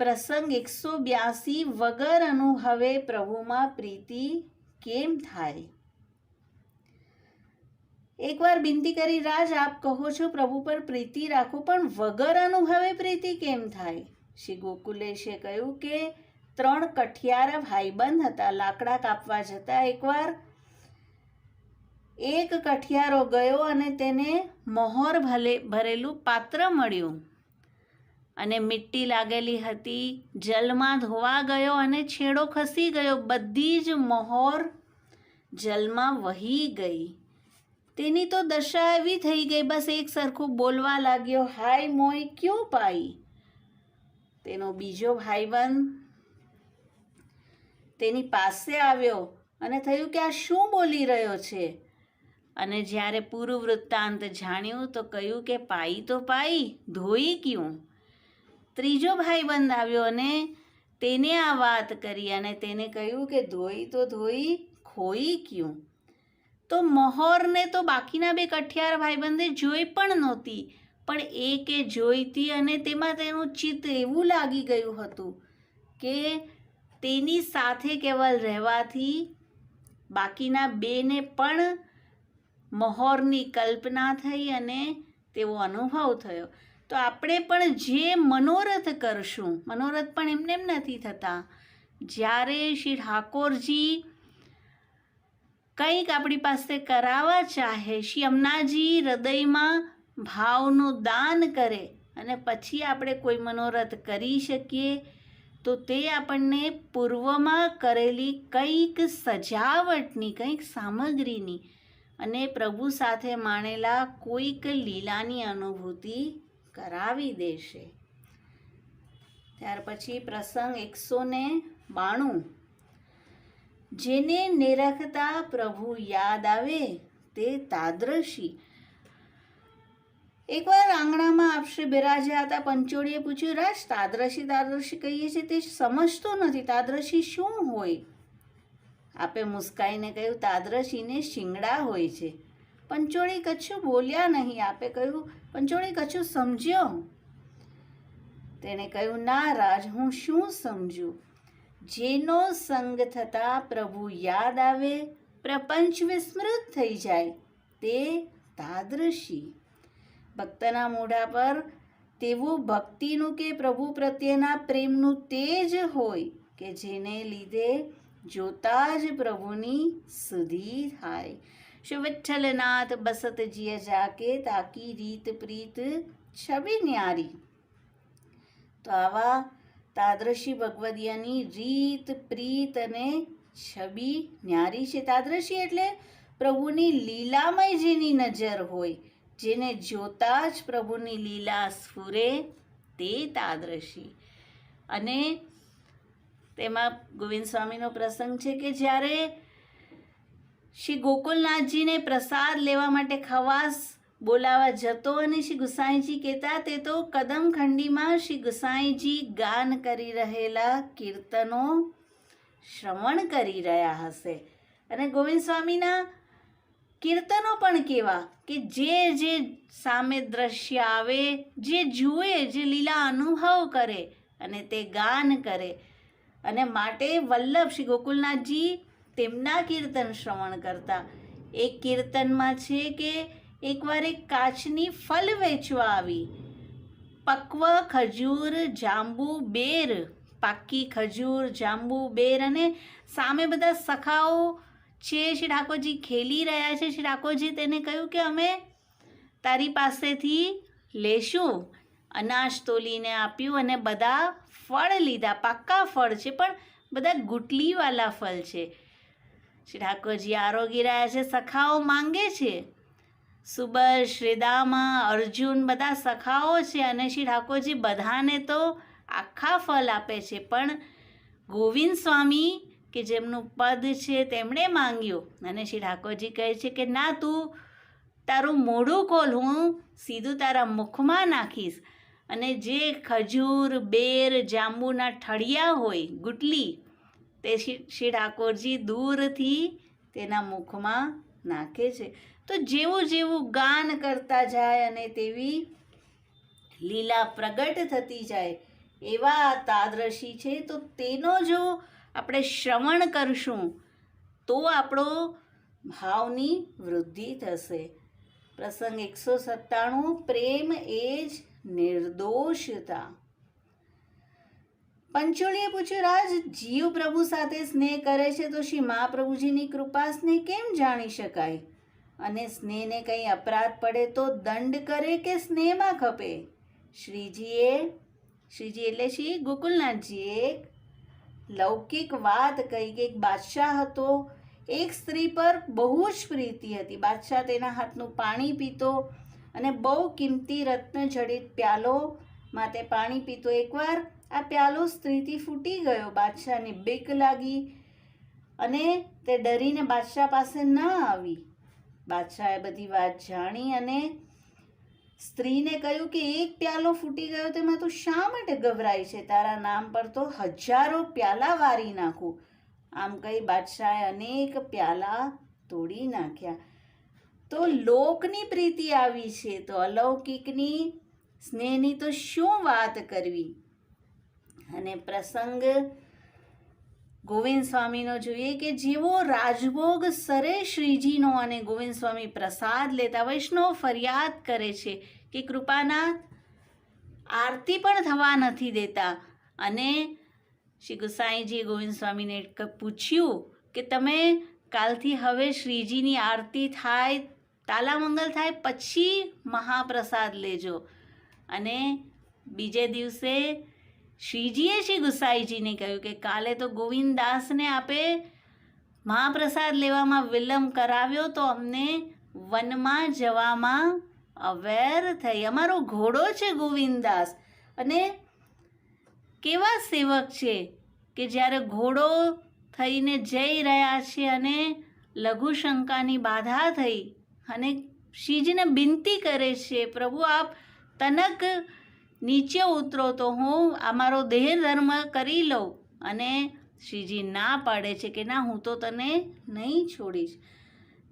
પ્રસંગ 182 વગર અનુભવે પ્રભુમાં પ્રીતિ કેમ થાય? એકવાર બિનતી કરી, રાજ આપ કહો છો પ્રભુ પર પ્રીતિ રાખો, પણ વગર અનુભવે પ્રીતિ કેમ થાય? શ્રી ગોકુલેશે કહ્યું કે 3 કઠિયારા ભાઈબંધ હતા. લાકડા કાપવા જતા એકવાર એક કઠિયારો ગયો અને તેને મહોર ભરેલું પાત્ર મળ્યું અને મીઠી લાગેલી હતી. જલમાં ધોવા ગયો અને છેડો ખસી ગયો. બધી જ મહોર જલમાં વહી ગઈ. તેની તો દશા એવી થઈ ગઈ, બસ એક સરખું બોલવા લાગ્યો, હાય મોય ક્યું પાઈ? તેનો બીજો ભાઈબંધ તેની પાસે આવ્યો અને થયું કે આ શું બોલી રહ્યો છે? અને જ્યારે પૂરું વૃત્તાંત જાણ્યું તો કહ્યું કે પાઈ તો પાઈ, ધોઈ ક્યું? ત્રીજો ભાઈબંધ આવ્યો અને તેને આ વાત કરી અને તેને કહ્યું કે ધોઈ તો ધોઈ, ખોઈ ક્યું? તો મહોરને તો બાકીના 2 કઠિયાર ભાઈબંધે જોઈ પણ નહોતી, પણ એકે જોઈતી અને તેમાં તેનું ચિત્ત એવું લાગી ગયું હતું કે તેની સાથે કેવલ રહેવાથી બાકીના 2ને પણ મહોરની કલ્પના થઈ અને તેવો અનુભવ થયો. તો આપણે પણ જે મનોરથ કરશું, મનોરથ પણ એમને એમ નથી થતા. જ્યારે શ્રી ઠાકોરજી કંઈક આપણી પાસે કરાવવા ચાહે, શ્રી અમનાજી હૃદયમાં ભાવનું દાન કરે અને પછી આપણે કોઈ મનોરથ કરી શકીએ, તો તે આપણને પૂર્વમાં કરેલી કંઈક સજાવટની, કંઈક સામગ્રીની અને પ્રભુ સાથે માણેલા કોઈક લીલાની અનુભૂતિ કરાવી દેશે. ત્યાર પછી પ્રસંગ 192. જેને નિરખતા પ્રભુ યાદ આવે તે તાદ્રશી. એકવાર આંગણામાં આપશ્રી બિરાજ્યા હતા. પંચોળીએ પૂછ્યું, રાજ તાદ્રશી તાદ્રશી કહીએ છીએ તે સમજતો નથી, તાદ્રશી શું હોય? આપે મુસ્કાઈને કહ્યું, તાદ્રશીને શિંગડા હોય છે. પંચોળી કશું બોલ્યા નહીં. આપે કહ્યું, પંચોળી કશું સમજ્યો? તેણે કહ્યું, ના રાજ, હું શું સમજું? જેનો સંગ થતા પ્રભુ યાદ આવે, પ્રપંચ વિસ્મૃત થઈ જાય, તે તાદ્રશી. ભક્તના મોઢા પર તેવું ભક્તિનું કે પ્રભુ પ્રત્યેના પ્રેમનું તેજ હોય કે જેને લીધે જોતા જ પ્રભુની સુધી થાય. શ્રી વિઠ્ઠલનાથ બસત જીય જાકે, તાકી રીત પ્રીત છબી ન્યારી. તો આવા તાદ્રશી ભગવદીયની રીત, પ્રીત અને છબી ન્યારી છે. તાદ્રશી એટલે પ્રભુની લીલામય જેની નજર હોય, જેને જોતા જ પ્રભુની લીલા સ્ફુરે, તે તાદ્રશી. અને તેમાં ગોવિંદ સ્વામીનો પ્રસંગ છે કે જ્યારે શ્રી ગોકુલનાથજીને પ્રસાદ લેવા માટે ખવાસ બોલાવા જતો અને શ્રી ગુસાઈજી કહેતા, તે તો કદમખંડીમાં શ્રી ગુસાઈજી ગાન કરી રહેલા કીર્તનો શ્રવણ કરી રહ્યા હશે. અને ગોવિંદ સ્વામીના કીર્તનો પણ કેવા કે જે સામે દ્રશ્ય આવે, જે જુએ, જે લીલા અનુભવ કરે અને તે ગાન કરે. અને માટે વલ્લભ શ્રી ગોકુલનાથજી તેમના કીર્તન શ્રવણ કરતા. એક કીર્તનમાં છે કે એકવાર એક કાચની ફલ વેચવા આવી. પક્વ ખજૂર, જાંબુ, બેર, પાકી ખજૂર, જાંબુ, બેર, અને સામે બધા સખાઓ છે. શ્રી ઠાકોરજી ખેલી રહ્યા છે. શ્રી ઠાકોરજી તેને કહ્યું કે અમે તારી પાસેથી લેશું. અનાજ તોલીને આપ્યું અને બધા ફળ લીધા. પાક્કા ફળ છે પણ બધા ગુટલીવાલા ફળ છે. શ્રી ઠાકોરજી આરોગી રહ્યા છે. સખાઓ માંગે છે. સુબલ, શ્રીદામા, અર્જુન બધા સખાઓ છે અને શ્રી ઠાકોરજી બધાને તો આખા ફળ આપે છે, પણ ગોવિંદ સ્વામી કે જેમનું પદ છે તેમણે માંગ્યું. અને શ્રી ઠાકોરજી કહે છે કે ના, તું તારું મોઢું ખોલ, હું સીધું તારા મુખમાં નાખીશ. અને જે ખજૂર, બેર, જાંબુના ઠળિયા હોય, ગુટલી, તે શ્રી ઠાકોરજી દૂરથી તેના મુખમાં નાખે છે. તો જેવું જેવું ગાન કરતા જાય અને તેવી લીલા પ્રગટ થતી જાય, એવા તાદ્રશી છે. તો તેનો જો આપણે શ્રવણ કરશું તો આપણો ભાવની વૃદ્ધિ થશે. પ્રસંગ 197. પ્રેમ એ જ નિર્દોષતા. પંચોળીએ પૂછ્યું, રાજ, જીવ પ્રભુ સાથે સ્નેહ કરે છે તો શ્રી મહાપ્રભુજીની કૃપા સ્નેહ કેમ જાણી શકાય? અને સ્નેહને કંઈ અપરાધ પડે તો દંડ કરે કે સ્નેહમાં ખપે? શ્રીજી એટલે શ્રી ગોકુલનાથજીએ એક લૌકિક વાત કહી કે એક બાદશાહ હતો. એક સ્ત્રી પર બહુ જ પ્રીતિ હતી. બાદશાહ તેના હાથનું પાણી પીતો અને બહુ કિંમતી રત્ન જડિત પ્યાલો માટે પાણી પીતો. એકવાર આ પ્યાલો સ્ત્રીથી ફૂટી ગયો. બાદશાહને બીક લાગી અને તે ડરીને બાદશાહ પાસે ન આવી. બાદશાહે બધી વાત જાણી અને સ્ત્રીને કહ્યું કે એક પ્યાલો ફૂટી ગયો તેમાં તું શા માટે ગભરાય છે? તારા નામ પર તો 1000 પ્યાલા વારી નાખું. આમ કહી બાદશાહે અનેક પ્યાલા તોડી નાખ્યા. તો લોકની પ્રીતિ આવી છે તો અલૌકિકની સ્નેહની તો શું વાત કરવી. અને પ્રસંગ ગોવિંદ સ્વામીનો જોઈએ કે જેવો રાજભોગ સરે શ્રીજીનો અને ગોવિંદ સ્વામી પ્રસાદ લેતા. વૈષ્ણવ ફરિયાદ કરે છે કે કૃપાનાથ આરતી પણ થવા નથી દેતા. અને શ્રી ગુસાઈજીએ ગોવિંદ સ્વામીને પૂછ્યું કે તમે કાલથી હવે શ્રીજીની આરતી થાય, તાલામંગલ થાય પછી મહાપ્રસાદ લેજો. અને બીજે દિવસે શ્રીજીએ શ્રી ગુસાઈજીને કહ્યું કે કાલે તો ગોવિંદદાસને આપે મહાપ્રસાદ લેવામાં વિલંબ કરાવ્યો તો અમને વનમાં જવામાં અવેર થઈ. અમારો ઘોડો છે ગોવિંદદાસ અને કેવા સેવક છે કે જ્યારે ઘોડો થઈને જઈ રહ્યા છે અને લઘુશંકાની બાધા થઈ અને શ્રીજીને વિનંતી કરે છે, પ્રભુ આપ તનક નીચે ઉતરો તો હું અમારો દેહ ધર્મ કરી લઉં. અને શ્રીજી ના પાડે છે કે ના, હું તો તને નહીં છોડીશ.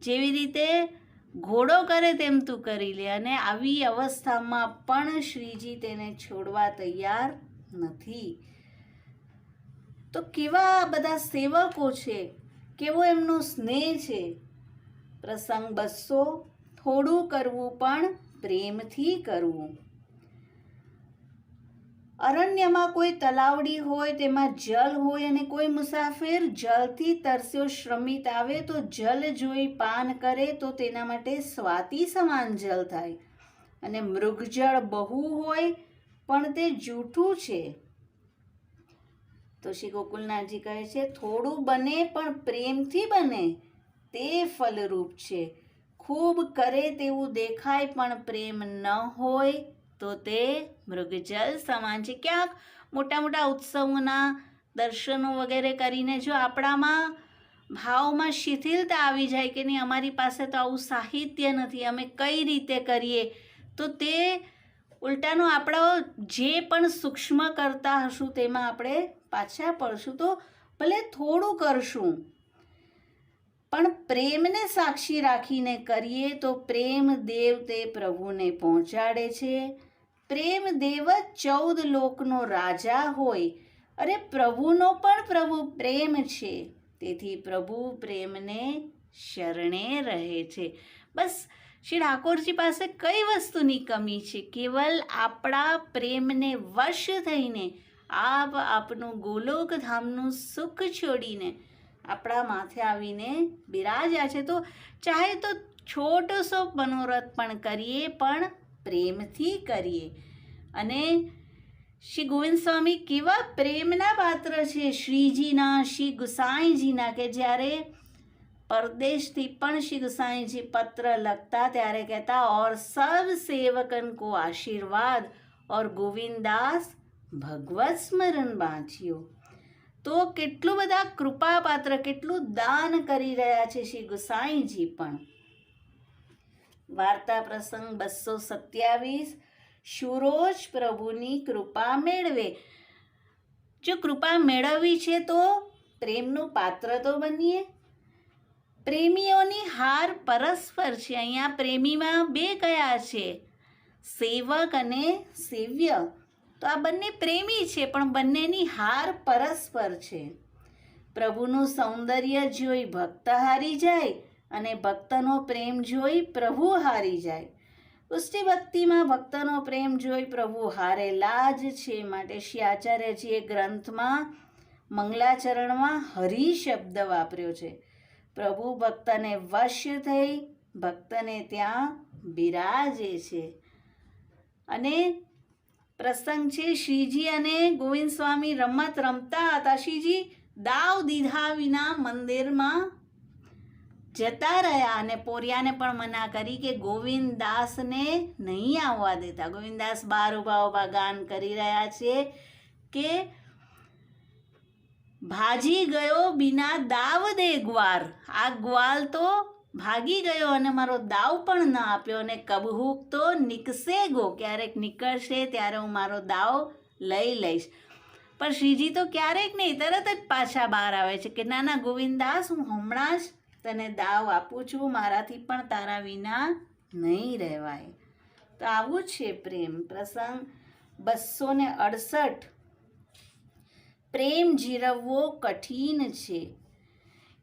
જેવી રીતે ઘોડો કરે તેમ તું કરી લે. અને આવી અવસ્થામાં પણ શ્રીજી તેને છોડવા તૈયાર નથી. તો કેવા બધા સેવકો છે, કેવો એમનો સ્નેહ છે. પ્રસંગ 200. થોડું કરવું પણ પ્રેમથી કરવું. અરણ્યમાં કોઈ તલાવડી હોય, તેમાં જલ હોય અને કોઈ મુસાફિર જલથી તરસ્યો શ્રમિત આવે તો જલ જોઈ પાન કરે તો તેના માટે સ્વાતિ સમાન જલ થાય. અને મૃગજળ બહુ હોય પણ તે જૂઠું છે. તો શ્રી ગોકુલનાથજી કહે છે થોડું બને પણ પ્રેમથી બને તે ફલરૂપ છે. ખૂબ કરે તેવું દેખાય પણ પ્રેમ ન હોય તો તે મૃગજલ સમાન છે. ક્યાંક મોટા મોટા ઉત્સવોના દર્શનો વગેરે કરીને જો આપણામાં ભાવમાં શિથિલતા આવી જાય કે નહીં, અમારી પાસે તો આવું સાહિત્ય નથી, અમે કઈ રીતે કરીએ, તો તે ઉલટાનો આપણો જે પણ સૂક્ષ્મ કરતા હશું તેમાં આપણે પાછા પડશું. તો ભલે થોડું કરશું પણ પ્રેમને સાક્ષી રાખીને કરીએ તો પ્રેમ દેવ તે પ્રભુને પહોંચાડે છે. પ્રેમ દેવ જ 14 લોકનો રાજા હોય. અરે પ્રભુનો પણ પ્રભુ પ્રેમ છે, તેથી પ્રભુ પ્રેમને શરણે રહે છે. બસ શ્રી ઠાકોરજી પાસે કઈ વસ્તુની કમી છે? કેવલ આપણા પ્રેમને વશ થઈને આપ આપનું ગોલોક ધામનું સુખ છોડીને આપણા માથે આવીને બિરાજ્યા છે. તો ચાહે તો છોટો સો મનોરથ પણ કરીએ પણ પ્રેમથી કરીએ. અને શ્રી ગોવિંદ સ્વામી કેવા પ્રેમના પાત્ર છે શ્રીજીના, શ્રી ગુસાઈજીના, કે જ્યારે પરદેશથી પણ શ્રી ગુસાઈજી પત્ર લખતા ત્યારે કહેતા ઓર સબ સેવકન કો આશીર્વાદ ઓર ગોવિંદાસ ભગવત સ્મરણ બાંચ્યો. તો કેટલું બધા કૃપા પાત્ર, કેટલું દાન કરી રહ્યા છે શ્રી ગુસાઈજી પણ. વાર્તા પ્રસંગ 227. શુરોજ પ્રભુની કૃપા મેળવે. જો કૃપા મેળવવી છે તો પ્રેમનું પાત્ર તો બનીએ. પ્રેમીઓની હાર પરસ્પર છે. અહીંયા પ્રેમીમાં બે કયા છે? સેવક અને સેવ્ય. તો આ બંને પ્રેમી છે, પણ બંનેની હાર પરસ્પર છે. પ્રભુનું સૌંદર્ય જોઈ ભક્ત હારી જાય અને ભક્તનો પ્રેમ જોઈ પ્રભુ હારી જાય. પુષ્ટિ ભક્તિમાં ભક્તનો પ્રેમ જોઈ પ્રભુ હારેલા જ છે. માટે શ્રી આચાર્યજીએ ગ્રંથમાં મંગલાચરણમાં હરિ શબ્દ વાપર્યો છે. પ્રભુ ભક્તને વશ્ય થઈ ભક્તને ત્યાં બિરાજે છે. અને પ્રસંગ છે, શ્રીજી અને ગોવિંદ સ્વામી રમત રમતા હતા. શ્રીજી દાવ દીધા વિના મંદિરમાં જતા રહ્યા અને પોરિયાને પણ મના કરી કે ગોવિંદદાસને નહીં આવવા દેતા. ગોવિંદદાસ બાર ઊભા ગાન કરી રહ્યા છે કે ભાજી ગયો બિના દાવ દે ગ્વાર. આ ગ્વાલ તો ભાગી ગયો અને મારો દાવ પણ ન આપ્યો, અને કબહુક તો નિકસે ગો, ક્યારેક નીકળશે ત્યારે હું મારો દાવ લઈ લઈશ. પણ શ્રીજી તો ક્યારેક નહીં, તરત જ પાછા બહાર આવે છે કે ના ના ગોવિંદદાસ, હું હમણાં જ તને દાવ આપું છું, મારાથી પણ તારા વિના નહીં રહેવાય. તો આવું છે પ્રેમ. પ્રસંગ 268. પ્રેમ જીરવવો કઠિન છે.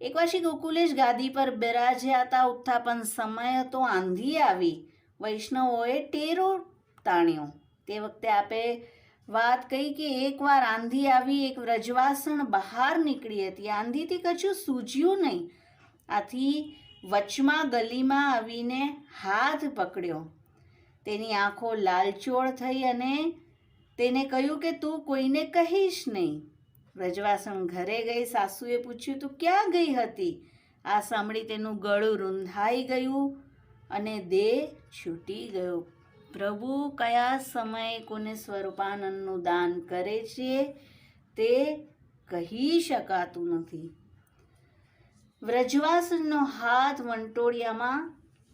એકવાર શ્રી ગોકુલેશ ગાદી પર બિરાજ્યા હતા. ઉત્થાપન સમય હતો, આંધી આવી, વૈષ્ણવોએ ટેરો તાણ્યો. તે વખતે આપે વાત કહી કે એકવાર આંધી આવી, એક વ્રજવાસણ બહાર નીકળી હતી. આંધીથી કશું સૂઝ્યું નહીં. આથી વચમાં ગલીમાં આવીને હાથ પકડ્યો. તેની આંખો લાલચોળ થઈ અને તેને કહ્યું કે તું કોઈને કહીશ નહીં. વ્રજવાસણ ઘરે ગઈ. સાસુએ પૂછ્યું તું ક્યાં ગઈ હતી? આ સાંભળી તેનું ગળું રૂંધાઈ ગયું અને દેહ છૂટી ગયો. પ્રભુ કયા સમયે કોને સ્વરૂપાનંદનું દાન કરે છે તે કહી શકાતું નથી. વ્રજવાસણનો હાથ વંટોળિયામાં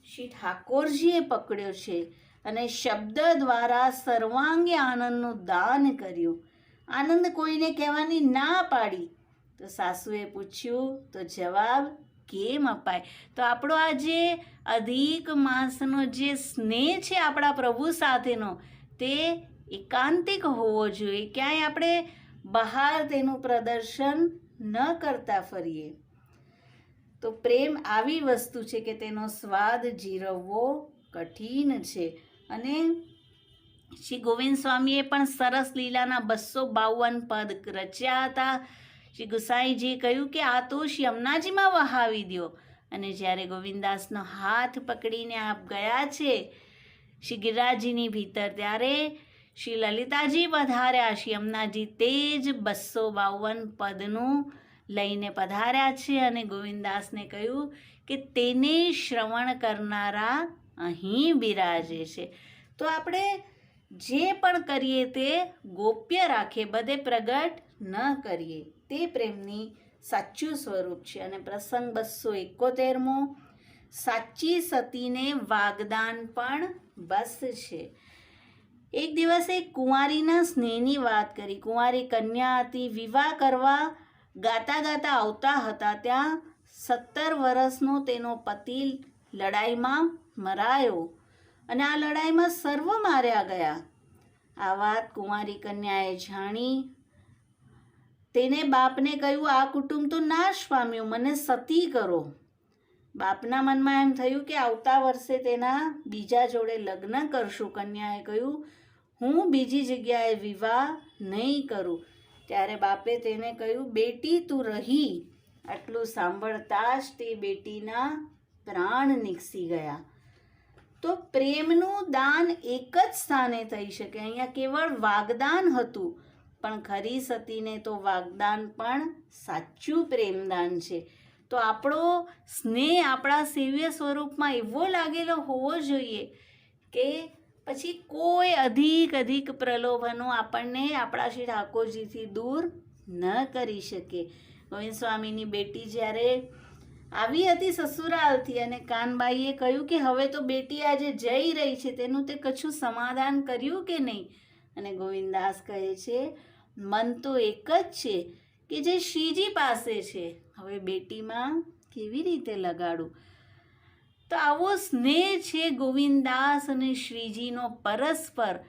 શ્રી ઠાકોરજીએ પકડ્યો છે અને શબ્દ દ્વારા સર્વાંગે આનંદનું દાન કર્યું. આનંદ કોઈને કહેવાની ના પાડી તો સાસુએ પૂછ્યું તો જવાબ કેમ અપાય? તો આપણો આ જે અધિક માસનો જે સ્નેહ છે આપણા પ્રભુ સાથેનો, તે એકાંતિક હોવો જોઈએ. ક્યાંય આપણે બહાર તેનું પ્રદર્શન ન કરતા ફરીએ. તો પ્રેમ આવી વસ્તુ છે કે તેનો સ્વાદ જીરવવો કઠિન છે. અને શ્રી ગોવિંદ સ્વામીએ પણ સરસ લીલાના 252 પદ રચ્યા હતા. શ્રી ગુસાઈજીએ કહ્યું કે આ તો શ્રી યમુનાજીમાં વહાવી દો. અને જ્યારે ગોવિંદદાસનો હાથ પકડીને આપ ગયા છે શ્રી ગિરિરાજજીની ભીતર, ત્યારે શ્રી લલિતાજી પધાર્યા. શ્રી યમુનાજી તે જ 252 પદનું લઈને પધાર્યા છે અને ગોવિંદદાસને કહ્યું કે તેને શ્રવણ કરનારા અહીં બિરાજે છે. તો આપણે જે પણ કરીએ તે ગોપ્ય રાખીએ, બધે પ્રગટ ન કરીએ. તે પ્રેમની સાચું સ્વરૂપ છે. અને પ્રસંગ 271મો. સાચી સતીને વાગદાન પણ બસ છે. એક દિવસે એક કુંવારીના સ્નેહની વાત કરી. કુંવારી કન્યા હતી, વિવાહ કરવા ગાતા ગાતા આવતા હતા. ત્યાં 17 વર્ષનો તેનો પતિ લડાઈમાં મરાયો અને આ લડાઈમાં સર્વ માર્યા ગયા. આ વાત કુંવારી કન્યાએ જાણી. તેને બાપને કહ્યું આ કુટુંબ તો નાશ પામ્યું, મને સતી કરો. બાપના મનમાં એમ થયું કે આવતા વર્ષે તેના બીજા જોડે લગ્ન કરશું. કન્યાએ કહ્યું હું બીજી જગ્યાએ વિવાહ નહીં કરું. ત્યારે બાપે તેને કહ્યું બેટી તું રહી. આટલું સાંભળતા જ તે બેટીના પ્રાણ નીકળી ગયા. તો પ્રેમનું દાન એક જ સ્થાને થઈ શકે. અહીંયા કેવળ વાગદાન હતું, પણ ખરી સતીને તો વાગદાન પણ સાચું પ્રેમદાન છે. તો આપણો સ્નેહ આપણા સેવ્ય સ્વરૂપમાં એવો લાગેલો હોવો જોઈએ કે પછી કોઈ અધિક પ્રલોભનો આપણને આપણા શ્રી ઠાકોરજીથી દૂર ન કરી શકે. ગોવિંદ સ્વામીની બેટી જ્યારે આવી હતી સસુરાલથી અને કાનબાઈએ કહ્યું કે હવે તો બેટી આજે જઈ રહી છે, તેનું તે કશું સમાધાન કર્યું કે નહીં? અને ગોવિંદદાસ કહે છે મન તો એક જ છે કે જે શ્રીજી પાસે છે, હવે બેટીમાં કેવી રીતે લગાડું? તો આવો સ્નેહ છે ગોવિંદદાસ અને શ્રીજીનો પરસ્પર.